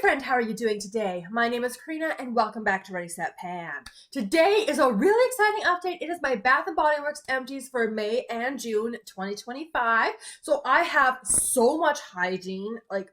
friend, how are you doing today? My name is Karina and welcome back to Ready Set Pan. Today is a really exciting update. It is my Bath & Body Works empties for May and June 2025. So I have so much hygiene, like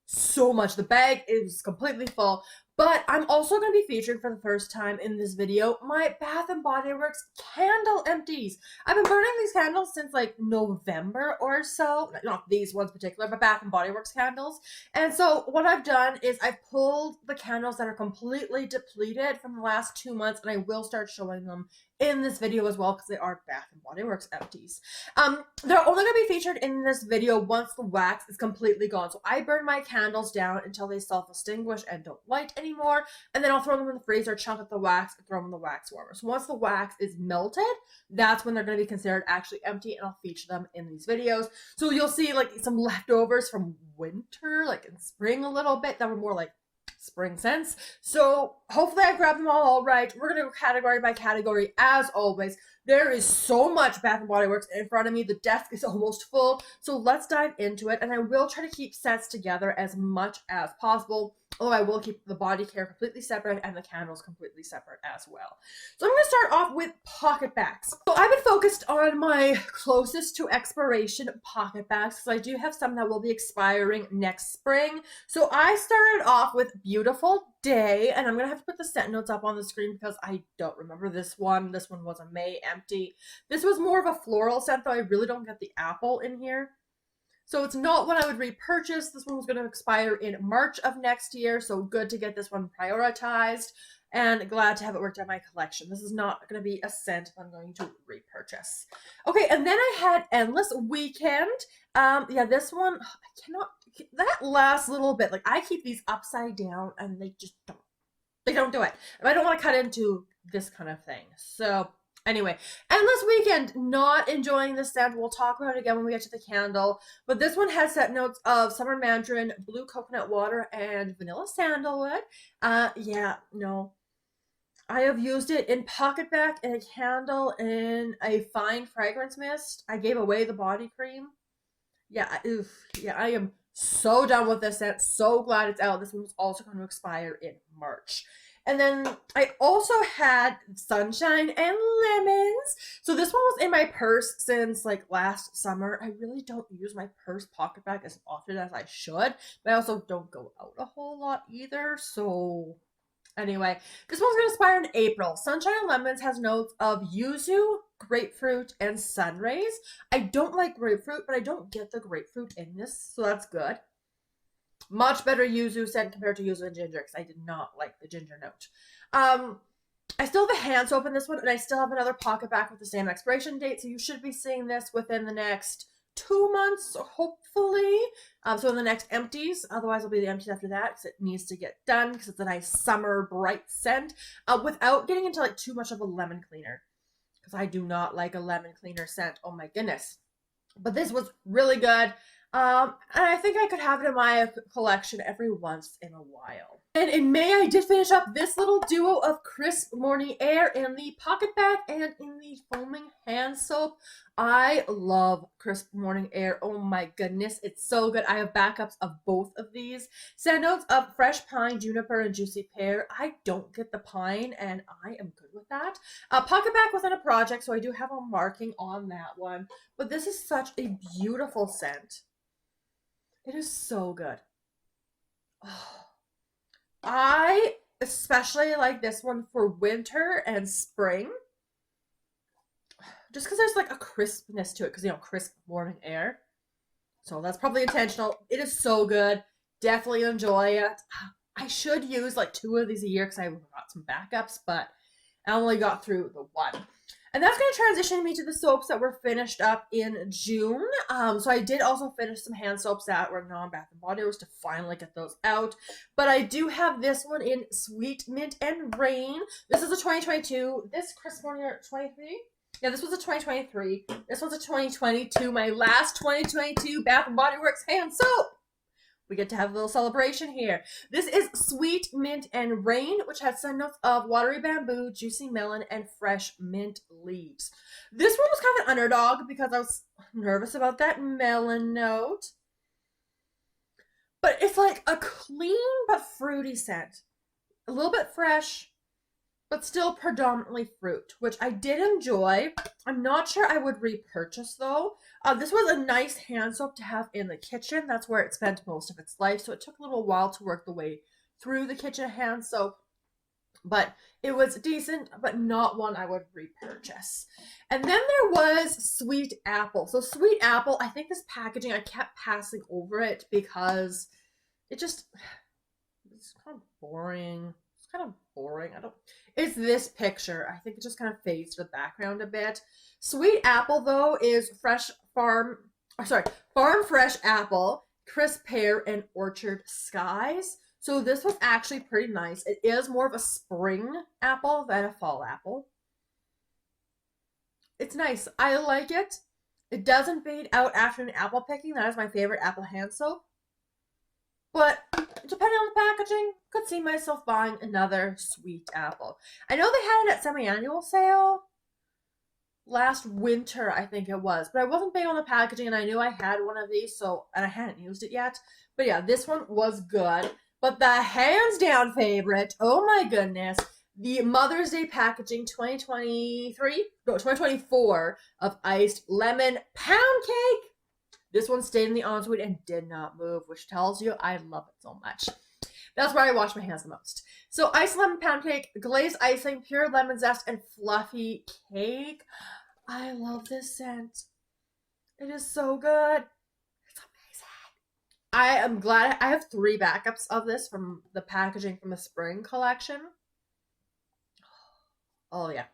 so much. The bag is completely full. But I'm also going to be featuring for the first time in this video my Bath & Body Works candle empties. I've been burning these candles since like November or so. Not these ones in particular, but Bath & Body Works candles. And so what I've done is I've pulled the candles that are completely depleted from the last 2 months, and I will start showing them in this video as well because they are Bath & Body Works empties. They're only going to be featured in this video once the wax is completely gone. So I burn my candles down until they self-extinguish and don't light anymore, and then I'll throw them in the freezer, chunk up the wax, and throw them in the wax warmer. So once the wax is melted, that's when they're going to be considered actually empty, and I'll feature them in these videos. So you'll see like some leftovers from winter, like in spring a little bit, that were more like spring scents. So hopefully I grabbed them all right. We're going to go category by category as always. There is so much Bath & Body Works in front of me. The desk is almost full. So let's dive into it. And I will try to keep sets together as much as possible. Although I will keep the body care completely separate and the candles completely separate as well. So I'm going to start off with PocketBacs. So I've been focused on my closest to expiration PocketBacs because I do have some that will be expiring next spring. So I started off with Beautiful Day, and I'm going to have to put the scent notes up on the screen because I don't remember this one. This one was a May empty. This was more of a floral scent, though I really don't get the apple in here. So it's not what I would repurchase. This one was going to expire in March of next year, so good to get this one prioritized, and glad to have it worked out my collection. This is not going to be a scent I'm going to repurchase. Okay, and then I had Endless Weekend. Yeah, this one, I cannot, that last little bit, like I keep these upside down and they just don't do it. And I don't want to cut into this kind of thing. So anyway, Endless Weekend, not enjoying this scent. We'll talk about it again when we get to the candle. But this one has scent notes of summer mandarin, blue coconut water, and vanilla sandalwood. Yeah, no. I have used it in PocketBac, in a candle, in a fine fragrance mist. I gave away the body cream. Yeah, I am so done with this scent. So glad it's out. This one was also going to expire in March. And then I also had Sunshine and Lemons. So this one was in my purse since like last summer. I really don't use my purse PocketBac as often as I should, but I also don't go out a whole lot either. So anyway, this one's going to expire in April. Sunshine and Lemons has notes of yuzu, grapefruit, and sunrays. I don't like grapefruit, but I don't get the grapefruit in this, so that's good. Much better yuzu scent compared to yuzu and ginger because I did not like the ginger note. I still have a hand soap in this one, and I still have another PocketBac with the same expiration date, so you should be seeing this within the next 2 months, hopefully. So in the next empties, otherwise it'll be the empties after that because it needs to get done because it's a nice summer bright scent without getting into like too much of a lemon cleaner because I do not like a lemon cleaner scent. Oh my goodness. But this was really good. And I think I could have it in my collection every once in a while. And in May, I did finish up this little duo of Crisp Morning Air in the PocketBac and in the foaming hand soap. I love Crisp Morning Air. Oh my goodness, it's so good. I have backups of both of these. Scent notes of fresh pine, juniper, and juicy pear. I don't get the pine, and I am good with that. PocketBac was on a project, so I do have a marking on that one. But this is such a beautiful scent. It is so good. Oh, I especially like this one for winter and spring. Just because there's like a crispness to it, because, you know, crisp morning air. So that's probably intentional. It is so good. Definitely enjoy it. I should use like 2 of these a year because I got some backups, but I only got through the one. And that's going to transition me to the soaps that were finished up in June. So I did also finish some hand soaps that were non-Bath & Body Works to finally get those out. But I do have this one in Sweet Mint and Rain. This is a 2022. This Crisp Morning 23? Yeah, this was a 2023. This was a 2022. My last 2022 Bath & Body Works hand soap. We get to have a little celebration here. This is Sweet Mint and Rain, which has scent notes of watery bamboo, juicy melon, and fresh mint leaves. This one was kind of an underdog because I was nervous about that melon note. But it's like a clean but fruity scent. A little bit fresh, but still predominantly fruit, which I did enjoy. I'm not sure I would repurchase though. This was a nice hand soap to have in the kitchen. That's where it spent most of its life, so it took a little while to work the way through the kitchen hand soap. But it was decent, but not one I would repurchase. And then there was Sweet Apple. So Sweet Apple, I think this packaging, I kept passing over it because it's kind of boring. It's this picture. I think it just kind of fades to the background a bit. Sweet Apple, though, is farm fresh apple, crisp pear, and orchard skies. So this was actually pretty nice. It is more of a spring apple than a fall apple. It's nice. I like it. It doesn't fade out after an apple picking. That is my favorite apple hand soap. But depending on the packaging, could see myself buying another Sweet Apple. I know they had it at semi-annual sale last winter, I think it was. But I wasn't big on the packaging, and I knew I had one of these, and I hadn't used it yet. But yeah, this one was good. But the hands down favorite, oh my goodness, the Mother's Day packaging 2024 of iced lemon pound cake. This one stayed in the ensuite and did not move, which tells you I love it so much. That's where I wash my hands the most. So iced lemon pound cake, glazed icing, pure lemon zest, and fluffy cake. I love this scent. It is so good. It's amazing. I am glad I have 3 backups of this from the packaging from the spring collection. Oh yeah.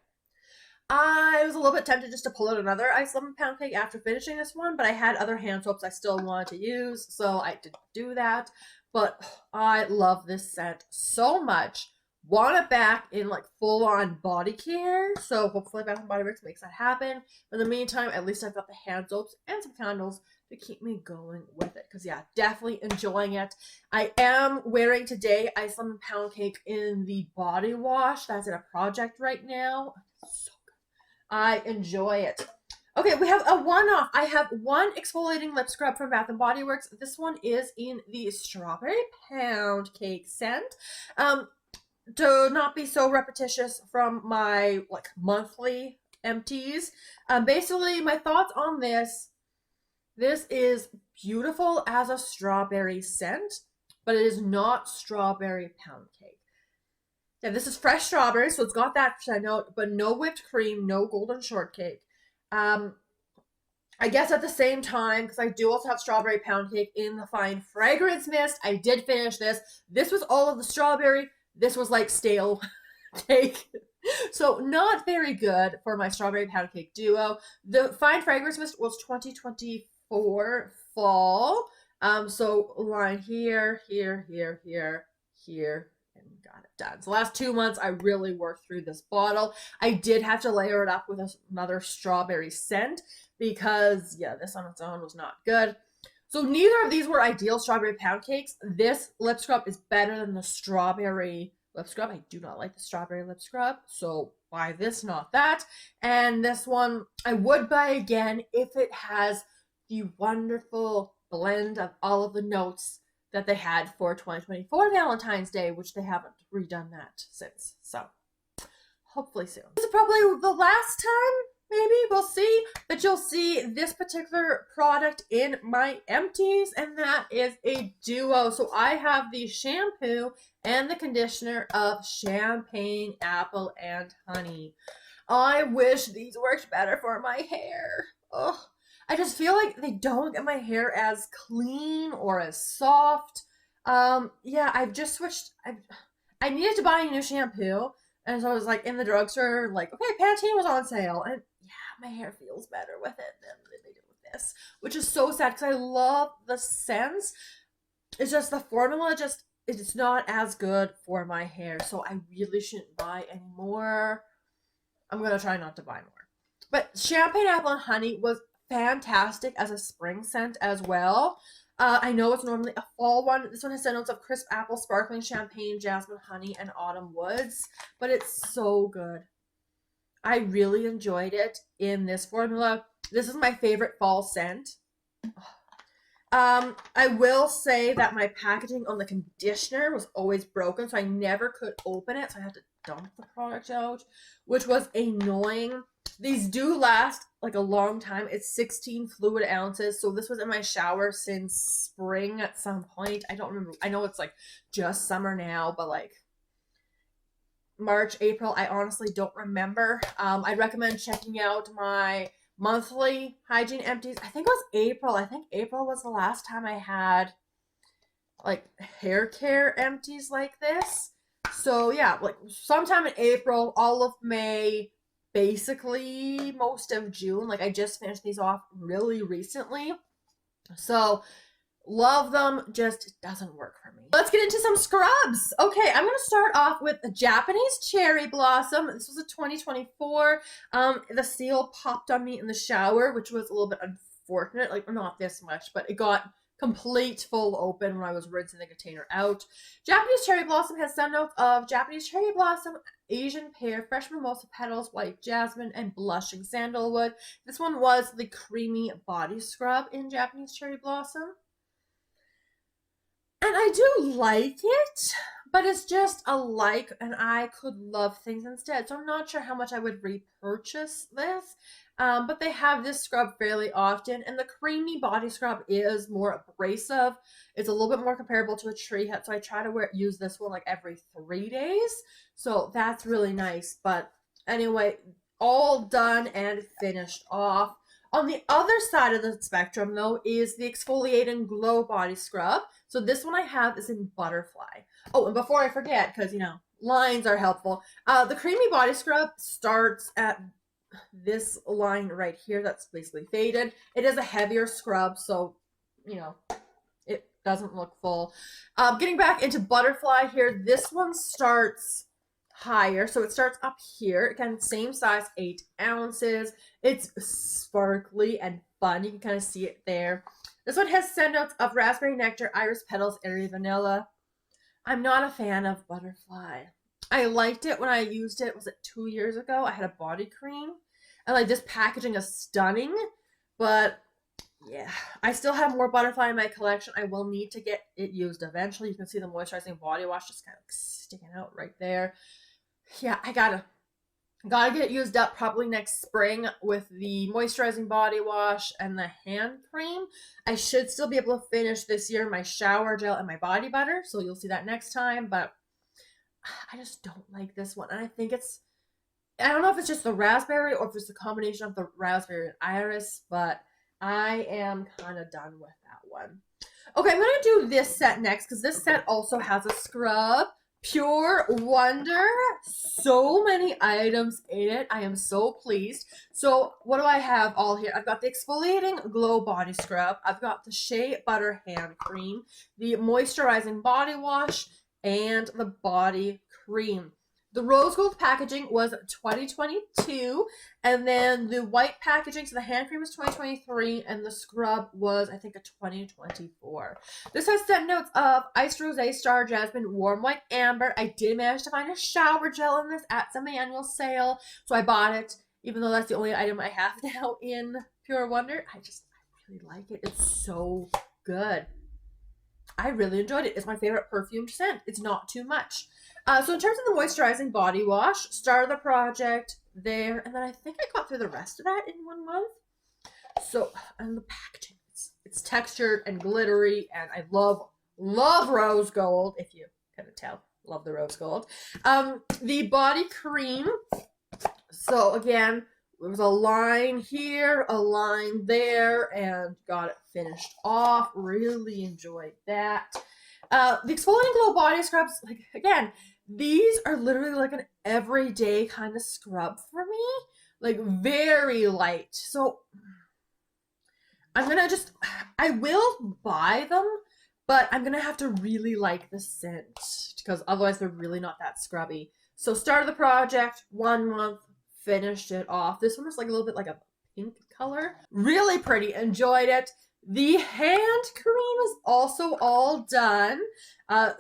I was a little bit tempted just to pull out another iced lemon pound cake after finishing this one, but I had other hand soaps I still wanted to use, so I didn't do that. But I love this scent so much. Want it back in like full-on body care, so hopefully Bath & Body Works makes that happen. But in the meantime, at least I've got the hand soaps and some candles to keep me going with it. Because yeah, definitely enjoying it. I am wearing today iced lemon pound cake in the body wash. That's in a project right now. So I enjoy it. Okay, we have a one-off. I have one exfoliating lip scrub from Bath & Body Works. This one is in the strawberry pound cake scent. To not be so repetitious from my monthly empties. Basically, my thoughts on this. This is beautiful as a strawberry scent, but it is not strawberry pound cake. Yeah, this is fresh strawberry, so it's got that note, but no whipped cream, no golden shortcake. I guess at the same time, because I do also have strawberry pound cake in the fine fragrance mist. I did finish this. This was all of the strawberry. This was like stale cake. So not very good for my strawberry pound cake duo. The fine fragrance mist was 2024 fall. So line here, here, here, here, here. Got it done. So the last 2 months, I really worked through this bottle. I did have to layer it up with another strawberry scent because, yeah, this on its own was not good. So neither of these were ideal strawberry pound cakes. This lip scrub is better than the strawberry lip scrub. I do not like the strawberry lip scrub, so buy this, not that. And this one, I would buy again if it has the wonderful blend of all of the notes that they had for 2024 Valentine's Day, which they haven't redone that since. So hopefully soon. This is probably the last time, maybe, we'll see, that you'll see this particular product in my empties, and that is a duo. So I have the shampoo and the conditioner of Champagne Apple and Honey. I wish these worked better for my hair. Ugh. I just feel like they don't get my hair as clean or as soft. Yeah, I've just switched. I needed to buy a new shampoo, and so I was like in the drugstore, like, okay, Pantene was on sale, and yeah, my hair feels better with it than they did with this, which is so sad because I love the scents. It's just the formula it's not as good for my hair, so I really shouldn't buy any more. I'm gonna try not to buy more. But Champagne Apple and Honey was fantastic as a spring scent as well. I know it's normally a fall one. This one has notes of crisp apple, sparkling champagne, jasmine, honey, and autumn woods. But it's so good. I really enjoyed it in this formula. This is my favorite fall scent. I will say that my packaging on the conditioner was always broken, so I never could open it, so I had to dump the product out, which was annoying. These do last like a long time. It's 16 fluid ounces, so this was in my shower since spring at some point. I don't remember. I know it's like just summer now, but like March, April, I honestly don't remember. I recommend checking out my monthly hygiene empties. I think it was April. I think April was the last time I had like hair care empties like this. So yeah, like sometime in April, all of May, basically most of June. Like I just finished these off really recently. So love them, just doesn't work for me. Let's get into some scrubs. Okay, I'm gonna start off with a Japanese cherry blossom. This was a 2024. The seal popped on me in the shower, which was a little bit unfortunate. Like not this much, but it got complete full open when I was rinsing the container out. Japanese cherry blossom has some notes of Japanese cherry blossom, Asian pear, fresh mimosa petals, white jasmine, and blushing sandalwood. This one was the creamy body scrub in Japanese cherry blossom. And I do like it, but it's just a like, and I could love things instead. So I'm not sure how much I would repurchase this. But they have this scrub fairly often, and the creamy body scrub is more abrasive. It's a little bit more comparable to a tree hut, so I try to use this one like every 3 days. So that's really nice. But anyway, all done and finished off. On the other side of the spectrum, though, is the Exfoliating Glow Body Scrub. So this one I have is in Butterfly. Oh, and before I forget, because, you know, lines are helpful, the Creamy Body Scrub starts at this line right here that's basically faded. It is a heavier scrub, so, you know, it doesn't look full. Getting back into Butterfly here, this one starts higher, so it starts up here. Again, same size, 8 ounces. It's sparkly and fun. You can kind of see it there. This one has scent notes of raspberry nectar, iris petals, airy vanilla. I'm not a fan of Butterfly. I liked it when I used it. Was it 2 years ago? I had a body cream, and like this packaging is stunning, but yeah, I still have more Butterfly in my collection. I will need to get it used eventually. You can see the moisturizing body wash just kind of sticking out right there. Yeah, I gotta get it used up probably next spring with the moisturizing body wash and the hand cream. I should still be able to finish this year my shower gel and my body butter, so you'll see that next time, but I just don't like this one. And I think I don't know if it's just the raspberry or if it's a combination of the raspberry and iris, but I am kind of done with that one. Okay, I'm going to do this set next because this set also has a scrub. Pure Wonder. So many items in it. I am so pleased. So what do I have all here? I've got the Exfoliating Glow Body Scrub. I've got the Shea Butter Hand Cream, the Moisturizing Body Wash, and the Body Cream. The rose gold packaging was 2022, and then the white packaging, so the hand cream was 2023, and the scrub was, I think, a 2024. This has scent notes of Iced Rosé, Star Jasmine, Warm White Amber. I did manage to find a shower gel in this at some annual sale, so I bought it, even though that's the only item I have now in Pure Wonder. I really like it. It's so good. I really enjoyed it. It's my favorite perfumed scent. It's not too much. So in terms of the moisturizing body wash, started the project there, and then I think I got through the rest of that in 1 month. So, and the packaging, it's textured and glittery, and I love rose gold, if you couldn't tell. Love the rose gold. The body cream, so again, there was a line here, a line there, and got it finished off. Really enjoyed that. The Exfoliating Glow Body Scrubs, like, again, these are literally like an everyday kind of scrub for me. Like, very light. So, I will buy them, but I'm going to have to really like the scent, because otherwise they're really not that scrubby. So, started the project, 1 month, finished it off. This one was like a little bit like a pink color. Really pretty. Enjoyed it. The hand cream is also all done.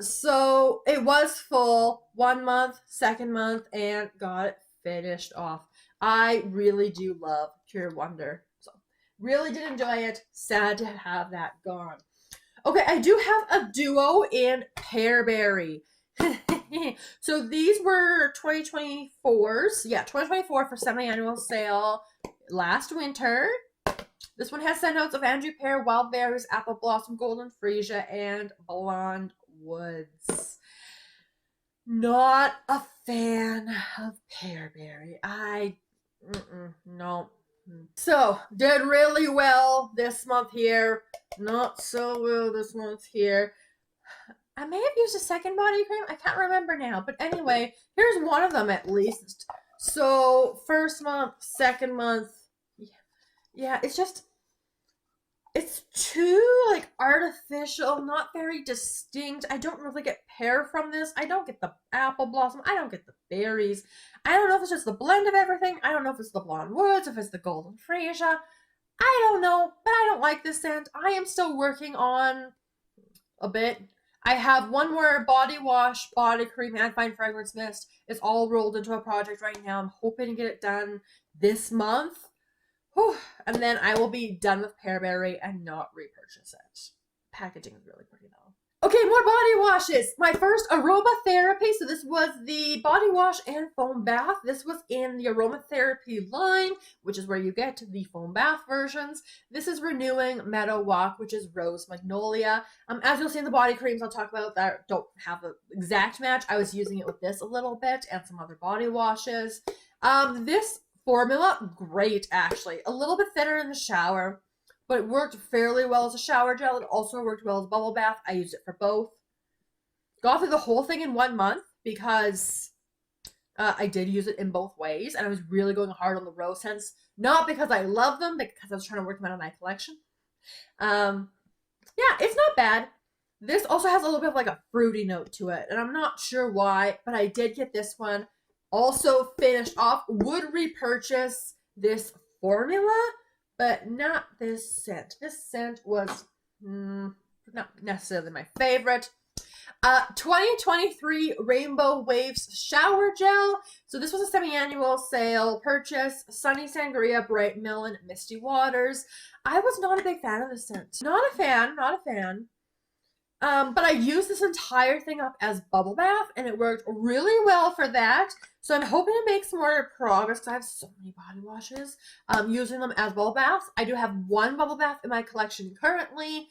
So it was full 1 month, 2nd month, and got it finished off. I really do love Pure Wonder. So Really did enjoy it. Sad to have that gone. Okay, I do have a duo in Pearberry. So these were 2024's. Yeah, 2024 for semi-annual sale last winter. This one has scent notes of Andrew Pear, Wild Berries, Apple Blossom, Golden Freesia, and Blonde Woods. Not a fan of Pearberry. No. So, did really well this month here. Not so well this month here. I may have used a second body cream. I can't remember now. But anyway, here's one of them at least. So, first month, second month. Yeah, it's too like artificial, not very distinct. I don't really get pear from this. I don't get the apple blossom. I don't get the berries. I don't know if it's just the blend of everything. I don't know if it's the blonde woods, if it's the golden freesia. I don't know, but I don't like this scent. I am still working on a bit. I have one more body wash, body cream, and fine fragrance mist. It's all rolled into a project right now. I'm hoping to get it done this month. Whew. And then I will be done with Pearberry and not repurchase it. Packaging is really pretty though. Okay, more body washes. My first aromatherapy. So this was the body wash and foam bath. This was in the aromatherapy line, which is where you get the foam bath versions. This is Renewing Meadow Walk, which is Rose Magnolia. As you'll see in the body creams I'll talk about that don't have an exact match. I was using it with this a little bit and some other body washes. This formula, great actually. A little bit thinner in the shower, but it worked fairly well as a shower gel. It also worked well as a bubble bath. I used it for both. Got through the whole thing in 1 month because I did use it in both ways, and I was really going hard on the rose scents. Not because I love them, but because I was trying to work them out of my collection. Yeah, it's not bad. This also has a little bit of like a fruity note to it, and I'm not sure why, but I did get this one. Also finished off. Would repurchase this formula, but not this scent. This scent was not necessarily my favorite. 2023 Rainbow Waves Shower Gel. So this was a semi-annual sale purchase. Sunny Sangria, Bright Melon, Misty Waters. I was not a big fan of this scent. Not a fan. But I used this entire thing up as bubble bath, and it worked really well for that. So I'm hoping to make some more progress because I have so many body washes using them as bubble baths. I do have one bubble bath in my collection currently,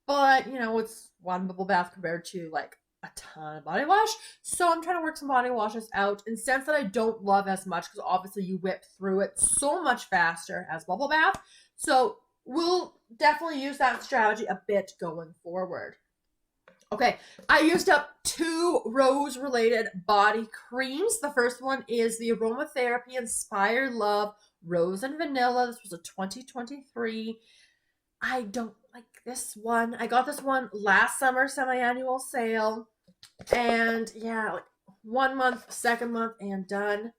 but you know, it's one bubble bath compared to like a ton of body wash. So I'm trying to work some body washes out in scents that I don't love as much because obviously you whip through it so much faster as bubble bath. So we'll definitely use that strategy a bit going forward. Okay, I used up 2 rose-related body creams. The first one is the Aromatherapy Inspired Love Rose and Vanilla. This was a 2023. I don't like this one. I got this one last summer, semi-annual sale. And yeah, like 1 month, second month, and done.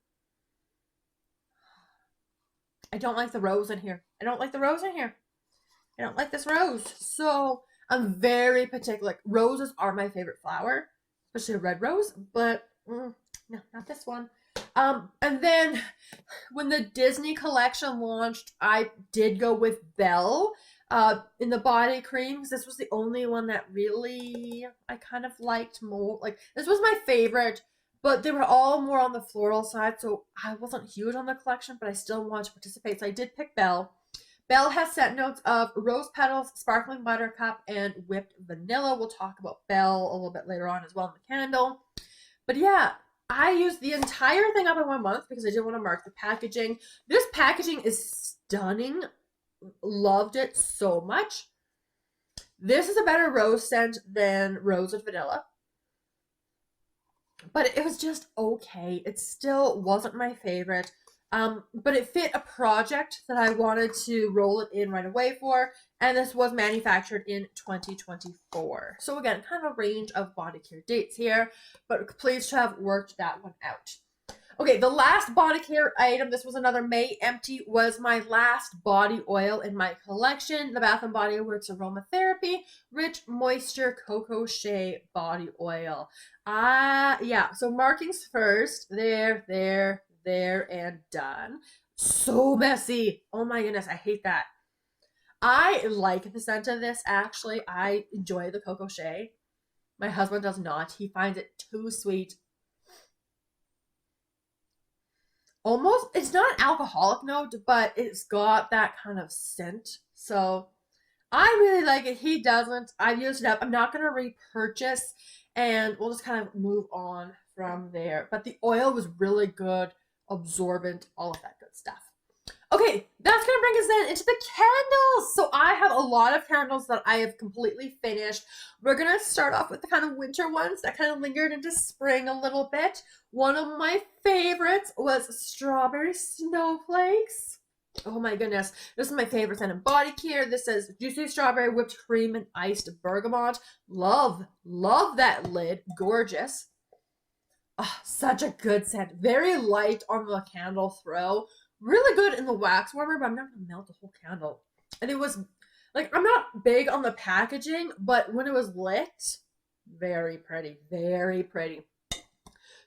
I don't like the rose in here. I don't like this rose. So I'm very particular. Like, roses are my favorite flower, especially a red rose, but no, not this one. And then when the Disney collection launched, I did go with Belle in the body creams. This was the only one that really I kind of liked more. Like, this was my favorite, but they were all more on the floral side, so I wasn't huge on the collection, but I still wanted to participate, so I did pick Belle. Belle has scent notes of rose petals, sparkling buttercup, and whipped vanilla. We'll talk about Belle a little bit later on as well in the candle. But yeah, I used the entire thing up in 1 month because I didn't want to mark the packaging. This packaging is stunning. Loved it so much. This is a better rose scent than rose and vanilla. But it was just okay. It still wasn't my favorite. But it fit a project that I wanted to roll it in right away for, and this was manufactured in 2024. So again, kind of a range of body care dates here, but pleased to have worked that one out. Okay, the last body care item, this was another May Empty, was my last body oil in my collection, the Bath& Body Works Aromatherapy Rich Moisture Cocoa Shea Body Oil. Yeah, so markings first, there, and done. So messy. Oh my goodness, I hate that. I like the scent of this, actually. I enjoy the Coco Shea. My husband does not. He finds it too sweet. Almost, it's not an alcoholic note, but it's got that kind of scent. So I really like it. He doesn't. I've used it up. I'm not going to repurchase, and we'll just kind of move on from there. But the oil was really good, absorbent, all of that good stuff. Okay, that's going to bring us then into the candles. So I have a lot of candles that I have completely finished. We're going to start off with the kind of winter ones that kind of lingered into spring a little bit. One of my favorites was Strawberry Snowflakes. Oh my goodness. This is my favorite scent in body care. This says juicy strawberry, whipped cream, and iced bergamot. Love that lid. Gorgeous. Oh, such a good scent. Very light on the candle throw. Really good in the wax warmer, but I'm not going to melt the whole candle. And it was, like, I'm not big on the packaging, but when it was lit, very pretty. Very pretty.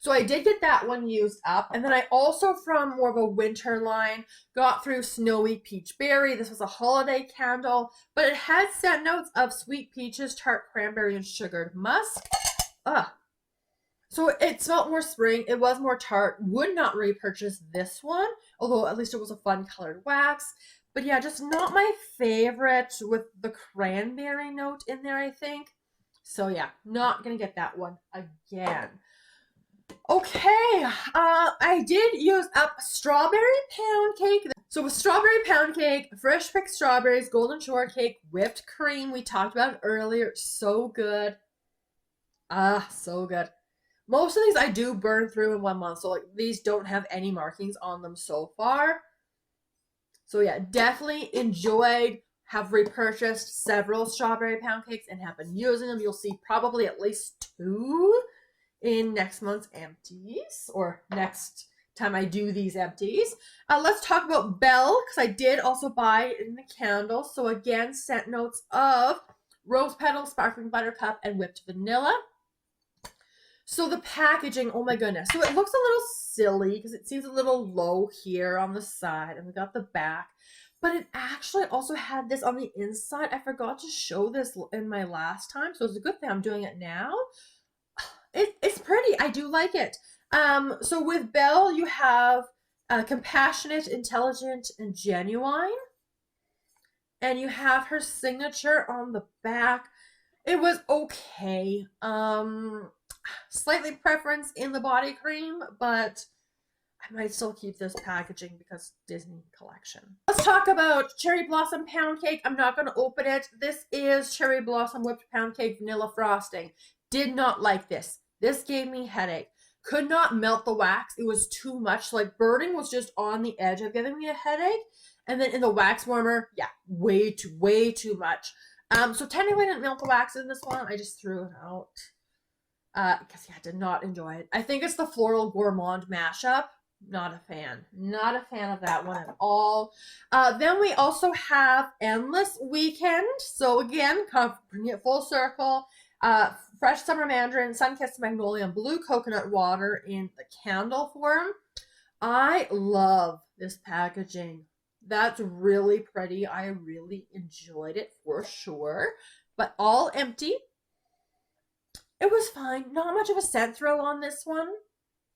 So I did get that one used up. And then I also, from more of a winter line, got through Snowy Peach Berry. This was a holiday candle, but it had scent notes of sweet peaches, tart cranberry, and sugared musk. So it smelled more spring. It was more tart. Would not repurchase this one, although at least it was a fun colored wax. But yeah, just not my favorite with the cranberry note in there, I think. So yeah, not going to get that one again. Okay, I did use up Strawberry Pound Cake. So with Strawberry Pound Cake, fresh picked strawberries, golden shortcake, whipped cream, we talked about earlier. So good. So good. Most of these I do burn through in 1 month, so like these don't have any markings on them so far. So yeah, definitely enjoyed, have repurchased several Strawberry Pound Cakes and have been using them. You'll see probably at least 2 in next month's empties, or next time I do these empties. Let's talk about Belle, because I did also buy it in the candle. So again, scent notes of rose petal, sparkling buttercup, and whipped vanilla. So the packaging, oh my goodness. So it looks a little silly because it seems a little low here on the side, and we got the back. But it actually also had this on the inside. I forgot to show this in my last time, so it's a good thing I'm doing it now. It's pretty. I do like it. So with Belle, you have compassionate, intelligent, and genuine. And you have her signature on the back. It was okay. Slightly preference in the body cream, but I might still keep this packaging because Disney collection. Let's talk about Cherry Blossom Pound Cake. I'm not going to open it. This is Cherry Blossom Whipped Pound Cake Vanilla Frosting. Did not like this. This gave me headache. Could not melt the wax. It was too much. Like burning was just on the edge of giving me a headache. And then in the wax warmer, yeah, way too much. So technically I didn't melt the wax in this one. I just threw it out. Because yeah, I did not enjoy it. I think it's the Floral Gourmand mashup. Not a fan. Not a fan of that one at all. Then we also have Endless Weekend. So again, kind of bring it full circle. Fresh Summer Mandarin, Sun-Kissed Magnolia, and Blue Coconut Water in the candle form. I love this packaging. That's really pretty. I really enjoyed it for sure. But all empty. It was fine. Not much of a scent throw on this one.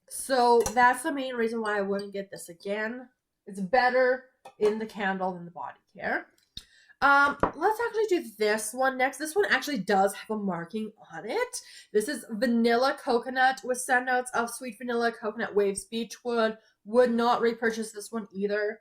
So that's the main reason why I wouldn't get this again. It's better in the candle than the body care. Let's actually do this one next. This one actually does have a marking on it. This is Vanilla Coconut with scent notes of sweet vanilla, coconut waves, beechwood. Would not repurchase this one either.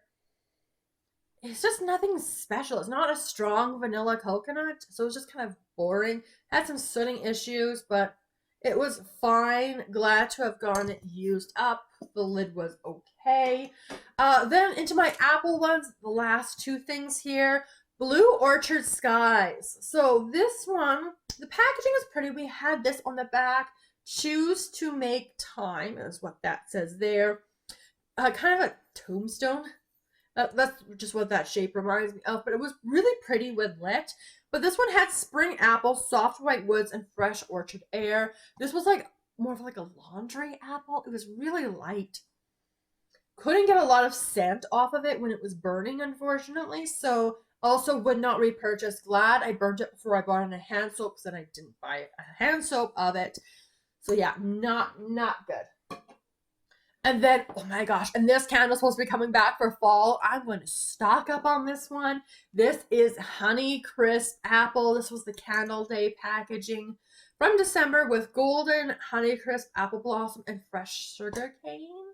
It's just nothing special. It's not a strong vanilla coconut, so it's just kind of boring. Had some sooting issues, but it was fine. Glad to have gotten it used up. The lid was okay. Then into my apple ones, the last 2 things here. Blue Orchard Skies. So this one, the packaging is pretty. We had this on the back. Choose to make time is what that says there. Kind of a tombstone. That's just what that shape reminds me of. But it was really pretty when lit. But this one had spring apple, soft white woods, and fresh orchard air. This was like more of like a laundry apple. It was really light. Couldn't get a lot of scent off of it when it was burning, unfortunately. So Also would not repurchase. Glad I burnt it before I bought in a hand soap, because then I didn't buy a hand soap of it. So yeah, not good. And then, oh my gosh, and this candle's supposed to be coming back for fall. I'm going to stock up on this one. This is Honey Crisp Apple. This was the Candle Day packaging from December with golden Honey Crisp Apple Blossom and fresh sugar cane.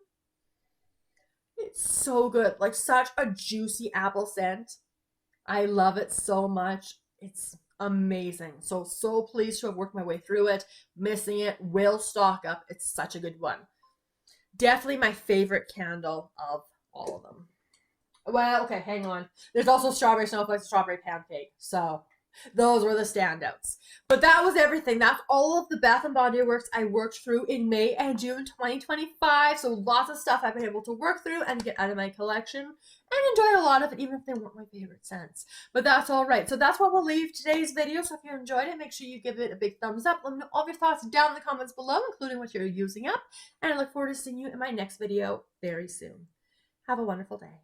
It's so good. Like, such a juicy apple scent. I love it so much. It's amazing. So pleased to have worked my way through it. Missing it. Will stock up. It's such a good one. Definitely my favorite candle of all of them. Well, okay, hang on. There's also Strawberry Snowflakes, Strawberry Pancake. So those were the standouts. But that was everything. That's all of the Bath & Body Works I worked through in May and June 2025. So lots of stuff I've been able to work through and get out of my collection, and enjoyed a lot of it, even if they weren't my favorite scents. But that's all right. So that's where we'll leave today's video. So if you enjoyed it, make sure you give it a big thumbs up. Let me know all of your thoughts down in the comments below, including what you're using up. And I look forward to seeing you in my next video very soon. Have a wonderful day.